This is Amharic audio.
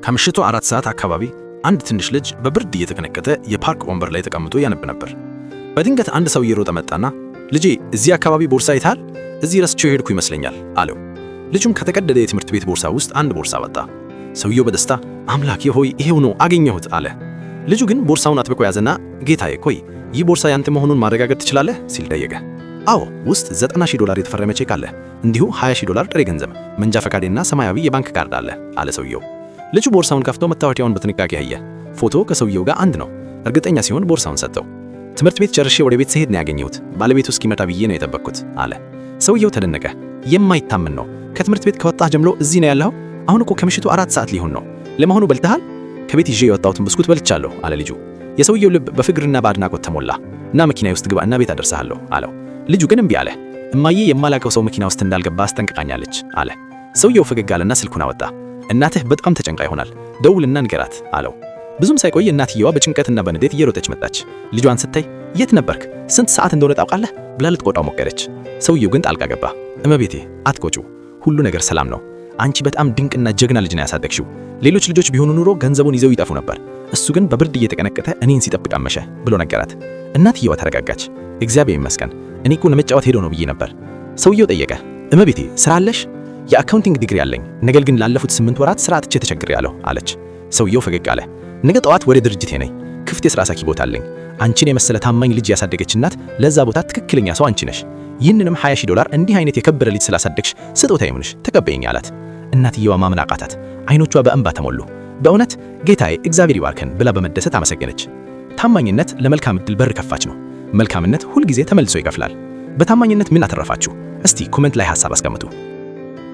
ከምሽቱ 4 ሰዓት አካባቢ አንድ ትንሽ ልጅ በብርድ እየተከነከተ የፓርክ ወንበር ላይ ተቀምጦ ያነብ ነበር። በድንገት አንድ ሰው እየሮጠ መጣና ልጄ እዚህ አካባቢ ቦርሳ ይታል? እዚህ ረስቼው ሄድኩ ይመስለኛል አለው። ልጁም ከተቀደደ የትምህርት ቤት ቦርሳ ውስጥ አንድ ቦርሳ ወጣ። ሰውየው በደስታ አምላኬ ሆይ ይሄው ነው አገኘሁት አለ። ልጁ ግን ቦርሳውን አጥብቆ ያዘና ጌታዬ ቆይ ይህ ቦርሳ ያንተ መሆኑን ማረጋገጥ ትችላለህ ሲል ጠየቀ። አዎ ውስጥ $90,000 የተፈረመ ቼክ አለ፣ እንዲሁ $20,000 ጥሬ ገንዘብ፣ መንጃ ፈቃዴና ሰማያዊ የባንክ ካርድ አለ ሰውየው። ልጁ ቦርሳውን ከፍቶ መታወቂያውን በጥንቃቄ አየ። ፎቶ ከሰውየው ጋር አንድ ነው። እርግጠኛ ሲሆን ቦርሳውን ሰጠው። ትምህርት ቤት ጨርሼ ወደ ቤት ስሄድ ነው ያገኘሁት፣ ባለቤቱ እስኪመጣ ብዬ ነው የጠበቅኩት አለ። ሰውየው ተደነቀ። የማይታመን ነው። ከትምህርት ቤት ከወጣህ ጀምሮ እዚህ ነው ያለኸው? አሁን እኮ ከምሽቱ 4 ሰዓት ሊሆን ነው። ለመሆኑ በልተሃል? ከቤት ይዤ የወጣሁትን ብስኩት በልቻለሁ አለ ልጁ። የሰውየው ልብ በፍቅርና በአድናቆት ተሞላ እና መኪናዬ ውስጥ ግባና ቤት አደርሳለሁ አለው። ልጁ ግን እምቢ አለ። እማዬ የማላውቀው ሰው መኪና ውስጥ እንዳልገባ አስጠንቅቃኛለች አለ። ሰውየው ፈገግ አለና ስልኩን አወጣ። እናትህ በጣም ተጨንቃ ይሆናል፣ ደውልና ንገራት አለው። ብዙም ሳይቆይ እናትየዋ በጭንቀትና በንዴት እየሮጠች መጣች። ልጇን ስታይ የት ነበርክ? ስንት ሰዓት እንደሆነ ታውቃለህ? ብላ ልትቆጣው ሞከረች። ሰውየው ግን ጣልቃ ገባ። እመቤቴ አትቆጩ፣ ሁሉ ነገር ሰላም ነው። አንቺ በጣም ድንቅና ጀግና ልጅ ነው ያሳደግሽው። ሌሎች ልጆች ቢሆኑ ኑሮ ገንዘቡን ይዘው ይጠፉ ነበር። እሱ ግን በብርድ እየተቀነቀተ እኔን ሲጠብቅ አመሸ ብሎ ነገራት። እናትየዋ ተረጋጋች። እግዚአብሔር ይመስገን፣ እኔ እኮ ለመጫወት ሄዶ ነው ብዬ ነበር። ሰውየው ጠየቀ፣ እመቤቴ ስራ አለሽ? የአካውንቲንግ ዲግሪ አለኝ፣ ነገር ግን ላለፉት 8 ወራት ስራ አጥቼ ተቸግሬያለሁ አለች። ሰውየው ፈገግ አለ። ነገ ጠዋት ወደ ድርጅቴ ነኝ፣ ክፍት የሥራ ሰኪ ቦታ አለኝ። አንቺን የመሰለ ታማኝ ልጅ ያሳደገች እናት ለዛ ቦታ ትክክለኛ ሰው አንቺ ነሽ። ይህንንም $20,000 እንዲህ አይነት የከበረ ልጅ ስላሳደግሽ ስጦታ ይሁንሽ፣ ተቀበይኝ አላት። እናትየዋ ማመን አቃታት። አይኖቿ በእንባ ተሞሉ። በእውነት ጌታዬ እግዚአብሔር ይባርከን ብላ በመደሰት አመሰገነች። ታማኝነት ለመልካም ዕድል በር ከፋች ነው። መልካምነት ሁልጊዜ ተመልሶ ይከፍላል። በታማኝነት ምን አተረፋችሁ? እስቲ ኮሜንት ላይ ሐሳብ አስቀምጡ።